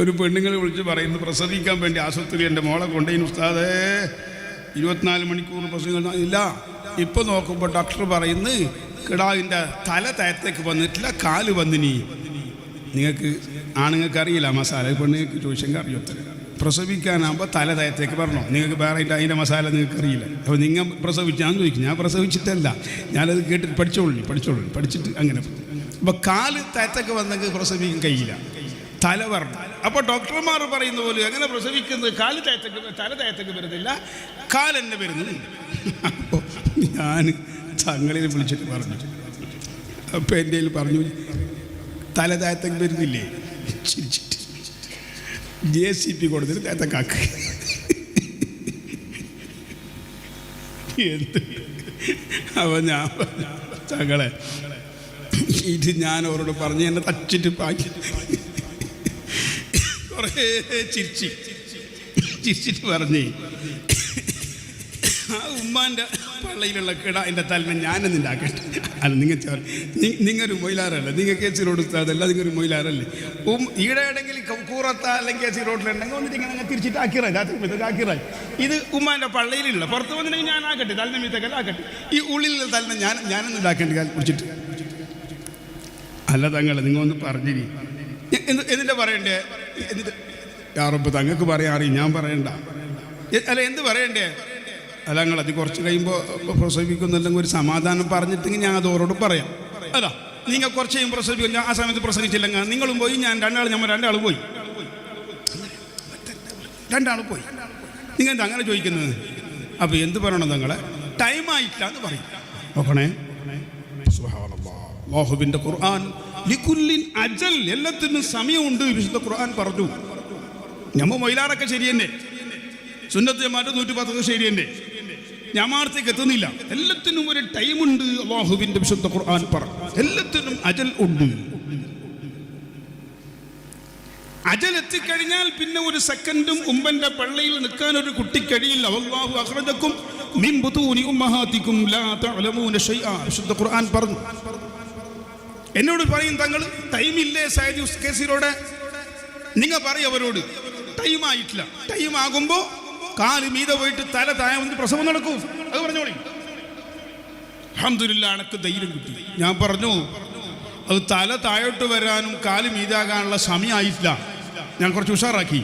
ഒരു പെണ്ണുങ്ങൾ വിളിച്ച് പറയുന്നു പ്രസവിക്കാൻ വേണ്ടി ആശുപത്രി എൻ്റെ മോളെ കൊണ്ടുപോയി ഉസ്താദേ 24 മണിക്കൂർ പ്രസവിക്കാൻ ഇല്ല. ഇപ്പോൾ നോക്കുമ്പോൾ ഡോക്ടർ പറയുന്നു കിടാവിൻ്റെ തല താഴത്തേക്ക് വന്നിട്ടില്ല, കാല് വന്നിനി. നിങ്ങൾക്ക് ആണുങ്ങൾക്ക് അറിയില്ല മസാല, പെണ്ണുങ്ങൾക്ക് ചോദിച്ചെങ്കിൽ അറിയത്തില്ല. പ്രസവിക്കാനാകുമ്പോൾ തല താഴത്തേക്ക് പറഞ്ഞോ, നിങ്ങൾക്ക് വേറെ അതിൻ്റെ മസാല നിങ്ങൾക്ക് അറിയില്ല. അപ്പോൾ നിങ്ങൾ പ്രസവിച്ചാന്ന് ചോദിക്കും. ഞാൻ പ്രസവിച്ചിട്ടല്ല, ഞാനത് കേട്ടിട്ട് പഠിച്ചിട്ട് അങ്ങനെ. അപ്പോൾ കാല് താഴത്തേക്ക് വന്നെങ്കിൽ പ്രസവിക്കാൻ കഴിയില്ല, തല വരണം. അപ്പോൾ ഡോക്ടർമാർ പറയുന്ന പോലെ അങ്ങനെ പ്രസവിക്കുന്നത് തല താഴത്തേക്ക് വരുന്നില്ല, കാലെന്നെ വരുന്നത്. അപ്പോൾ ഞാൻ തങ്ങളിൽ വിളിച്ചിട്ട് പറഞ്ഞു. അപ്പോൾ എൻ്റെ പറഞ്ഞു തല താഴത്തേക്ക് വരുന്നില്ലേ, ചിരിച്ചിട്ട് JCP കൊടുത്തിട്ട് താഴത്തേക്കാക്ക്. എന്ത് അപ്പോൾ ഞാൻ തങ്ങളെ ഇത് ഞാൻ അവരോട് പറഞ്ഞ് എന്നെ തച്ചിട്ട് പാക്കി കുറേ ചിരിച്ചിട്ട് പറഞ്ഞേ ആ ഉമ്മാൻ്റെ പള്ളിയിലുള്ള കിട എൻ്റെ തലനെ ഞാനെന്ന് ഉണ്ടാക്കട്ടെ. അല്ല നിങ്ങൊരു മൊയിലാറല്ല, നിങ്ങൾ KC റോഡ് സ്ഥലത്തല്ല, നിങ്ങൊരു മൊയിലാറല്ലേ. ഈടെ എവിടെയെങ്കിലും കൂറത്ത അല്ലെങ്കിൽ KC റോഡിലുണ്ടെങ്കിൽ വന്നിട്ട് ഇങ്ങനെ തിരിച്ചിട്ട് ആക്കിറായി, രാത്രി ആക്കിറായി. ഇത് ഉമ്മാൻ്റെ പള്ളിയിലുള്ള പുറത്ത് വന്നിട്ടുണ്ടെങ്കിൽ ഞാൻ ആക്കട്ടെ, തലനെ മീത്തക്കല്ല ആക്കട്ടെ. ഈ ഉള്ളിലുള്ള തലനെ ഞാനൊന്നും ഉണ്ടാക്കേണ്ട കാലം കുടിച്ചിട്ട് അല്ല തങ്ങളെ നിങ്ങൾ ഒന്ന് പറഞ്ഞിരി. എന്നിട്ട് പറയണ്ടേ, എന്നിട്ട് യാറപ്പ് തങ്ങൾക്ക് പറയാൻ അറിയും, ഞാൻ പറയണ്ട. അല്ല എന്ത് പറയണ്ടേ? അല്ല നിങ്ങൾ അത് കുറച്ച് കഴിയുമ്പോൾ പ്രസവിക്കുന്നില്ലെങ്കിൽ ഒരു സമാധാനം പറഞ്ഞിട്ടെങ്കിൽ ഞാൻ അത് ഓരോട് പറയാം. അല്ല നിങ്ങൾ കുറച്ച് കഴിയുമ്പോൾ പ്രസവിക്കില്ല, ആ സമയത്ത് പ്രസവിച്ചില്ലെങ്കിൽ നിങ്ങളും പോയി, ഞാൻ രണ്ടാളും പോയി. നിങ്ങൾ എന്താ അങ്ങനെ ചോദിക്കുന്നത്? അപ്പോൾ എന്ത് പറയണം തങ്ങളെ? ടൈമായിട്ടില്ല എന്ന് പറയും. നോക്കണേ, അല്ലാഹുവിൻ്റെ ഖുർആൻ ലികുല്ലിൻ അജൽ, എല്ലാത്തിനും സമയമുണ്ട്. വിശുദ്ധ ഖുർആൻ പറഞ്ഞു. ഞമ്മ മൊയിലാറൊക്കെ ശരി തന്നെ, സുന്നത്ത് ജമാഅത്ത് 110 ശരി തന്നെ, ജമാഅത്തേക്ക് എത്തുന്നില്ല. എല്ലാത്തിനും ഒരു ടൈമുണ്ട്. അല്ലാഹുവിൻ്റെ വിശുദ്ധ ഖുർആൻ പറഞ്ഞു എല്ലാത്തിനും അജൽ ഉണ്ട്. അജൽ എത്തിക്കഴിഞ്ഞാൽ പിന്നെ ഒരു സെക്കൻഡും ഉമ്മന്റെ പള്ളിയിൽ നിൽക്കാൻ ഒരു കുട്ടി കഴിയില്ല. വല്ലാഹു അഖ്റജക്കും മിൻ ബുതൂനി ഉമ്മഹാതിക്കും ലാ തഅലമൂന ശൈആ, വിശുദ്ധ ഖുർആൻ പറഞ്ഞു. എന്നോട് പറയും തങ്ങൾ ടൈമില്ലേ സയ്യിദ് KC റോഡ്, നിങ്ങൾ പറയും അവരോട് ടൈമായിട്ടില്ല. ടൈം ആകുമ്പോൾ കാല് മീതെ പോയിട്ട് തല താഴെ വന്ന് പ്രസവം നടക്കൂ, അത് പറഞ്ഞോളി. അൽഹംദുലില്ലാ എനക്ക് ധൈര്യം കിട്ടി. ഞാൻ പറഞ്ഞു അത് തല താഴോട്ട് വരാനും കാല് മീതാകാനുള്ള സമയമായിട്ടില്ല. ഞാൻ കുറച്ച് ഉഷാറാക്കി,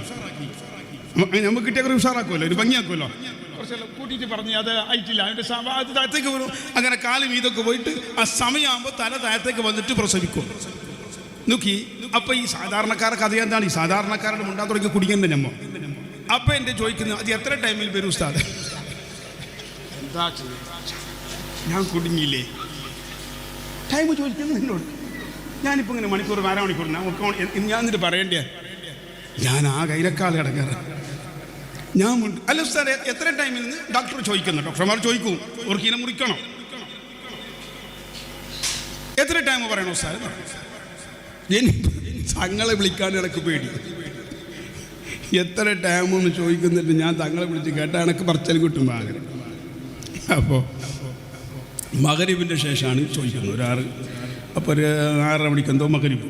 നമുക്ക് കിട്ടിയ കുറച്ച് ഉഷാറാക്കുമല്ലോ, ഒരു ഭംഗിയാക്കുമല്ലോ. കുറച്ചെല്ലാം കൂട്ടിയിട്ട് പറഞ്ഞ് അത് ആയിട്ടില്ല, അതിൻ്റെ അത് താഴത്തേക്ക് വരും. അങ്ങനെ കാല് മീതൊക്കെ പോയിട്ട് ആ സമയമാകുമ്പോൾ തല താഴത്തേക്ക് വന്നിട്ട് പ്രസവിക്കും. നോക്കി. അപ്പോൾ ഈ സാധാരണക്കാർക്ക് അത് എന്താണ്, ഈ സാധാരണക്കാരുടെ മുണ്ടാ തുടങ്ങി കുടിക്കുന്നത് നമ്മ. അപ്പോൾ എൻ്റെ ചോദിക്കുന്നത് അത് എത്ര ടൈമിൽ വരും ഉസ്താദ്? എന്താ ഞാൻ കുടുങ്ങിയില്ലേ? ടൈം ചോദിക്കുന്നത് നിന്നോട്. ഞാനിപ്പോൾ ഇങ്ങനെ മണിക്കൂർ 12 മണിക്കൂർ ഞാൻ എന്നിട്ട് പറയണ്ടേ? ഞാൻ ആ കൈരക്കാൾ കിടക്കാറ് ഞാൻ അല്ല ഉസ്താദ് എത്ര ടൈമിൽ നിന്ന് ഡോക്ടർ ചോദിക്കുന്നു. ഡോക്ടർമാർ ചോദിക്കും ഓർക്കിനെ മുറിക്കണം, എത്ര ടൈം പറയണോ ഉസ്താദ്? തങ്ങളെ വിളിക്കാൻ എനിക്ക് പേടി. എത്ര ടൈമെന്ന് ചോദിക്കുന്നിട്ട് ഞാൻ തങ്ങളെ വിളിച്ച് കേട്ടാൽ എനിക്ക് പറച്ചൽ കിട്ടും അങ്ങനെ. അപ്പോൾ മഗ്‌രിബിൻ്റെ ശേഷമാണ് ചോദിക്കുന്നത്, ഒരു 6. അപ്പോൾ ഒരു 6:30 മണിക്ക് എന്തോ മഗ്‌രിബ്.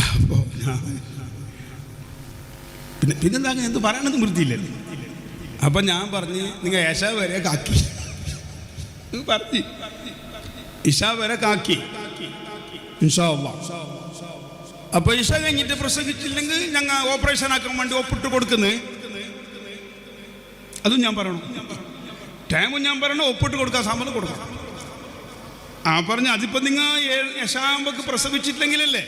അപ്പോൾ പിന്നെന്താ എന്ത് പറയണമെന്ന് വൃത്തിയില്ലല്ലോ. അപ്പം ഞാൻ പറഞ്ഞ് നിങ്ങൾ ഇശാ വരെ കാക്കി പറഞ്ഞ് ഇശാ വരെ കാക്കി ഇൻഷാ അല്ലാഹ്. അപ്പോൾ ഇശ കഴിഞ്ഞിട്ട് പ്രസംഗിച്ചില്ലെങ്കിൽ ഞങ്ങൾ ഓപ്പറേഷൻ ആക്കാൻ വേണ്ടി ഒപ്പിട്ട് കൊടുക്കുന്നത്, അതും ഞാൻ പറയണം. ടൈമും ഞാൻ പറയണം, ഒപ്പിട്ട് കൊടുക്കാൻ സാമ്പത്ത് കൊടുക്കാം. പറഞ്ഞ അതിപ്പോൾ നിങ്ങൾ യശാമ്പക്ക് പ്രസവിച്ചിട്ടില്ലെങ്കിലല്ലേ?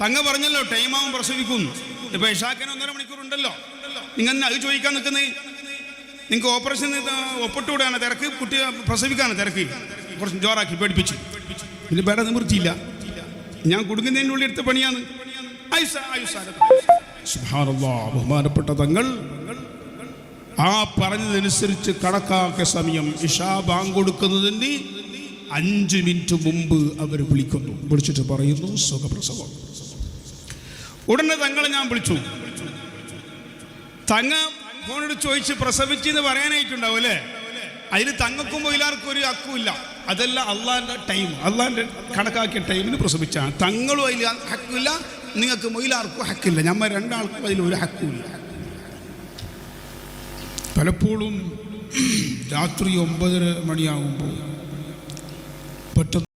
തങ്ങ പറഞ്ഞല്ലോ ടൈമാവും പ്രസവിക്കുന്നു. ഇപ്പോൾ യശാക്കിന് 1.5 മണിക്കൂർ ഉണ്ടല്ലോ. നിങ്ങൾ അത് ചോദിക്കാൻ നിൽക്കുന്നത്, നിങ്ങൾക്ക് ഓപ്പറേഷൻ ഒപ്പിട്ടുകൂടാണ് തിരക്ക്, കുട്ടി പ്രസവിക്കാണ് തിരക്ക്. കുറച്ച് ജോറാക്കി പേടിപ്പിച്ചു. പിന്നെ വേറെ നിവൃത്തിയില്ല, ഞാൻ കുടുങ്ങുന്നതിനുള്ളിൽ എടുത്ത പണിയാണ്. സുബ്ഹാനല്ലാഹ്, ബഹുമാനപ്പെട്ട തങ്ങൾ ആ പറഞ്ഞതനുസരിച്ച് കണക്കാക്കിയ സമയം ഇശാ ബാങ്ക് കൊടുക്കുന്നതിന് 5 മിനിറ്റ് മുമ്പ് അവർ വിളിച്ചിട്ട് പറയുന്നു സുഖപ്രസവം. ഉടനെ തങ്ങളെ ഞാൻ വിളിച്ചു. തങ്ങ ഫോണോട് ചോദിച്ച് പ്രസവിച്ചെന്ന് പറയാനായിട്ടുണ്ടാവും അല്ലേ? അതിന് തങ്ങൾക്കും എല്ലാവർക്കും ഒരു ഹക്കുമില്ല. അതല്ല അള്ളാഹിൻ്റെ ടൈം, അള്ളാഹിൻ്റെ കണക്കാക്കിയ ടൈമിന് പ്രസവിച്ചാണ്. തങ്ങളും അതിൽ ഹക്കില്ല, നിങ്ങൾക്ക് മൊയിലാർക്കും ഹക്കില്ല, ഞമ്മ രണ്ടാൾക്കും അതിൽ ഒരു ഹക്കുമില്ല. പലപ്പോഴും രാത്രി 9:30 മണിയാകുമ്പോൾ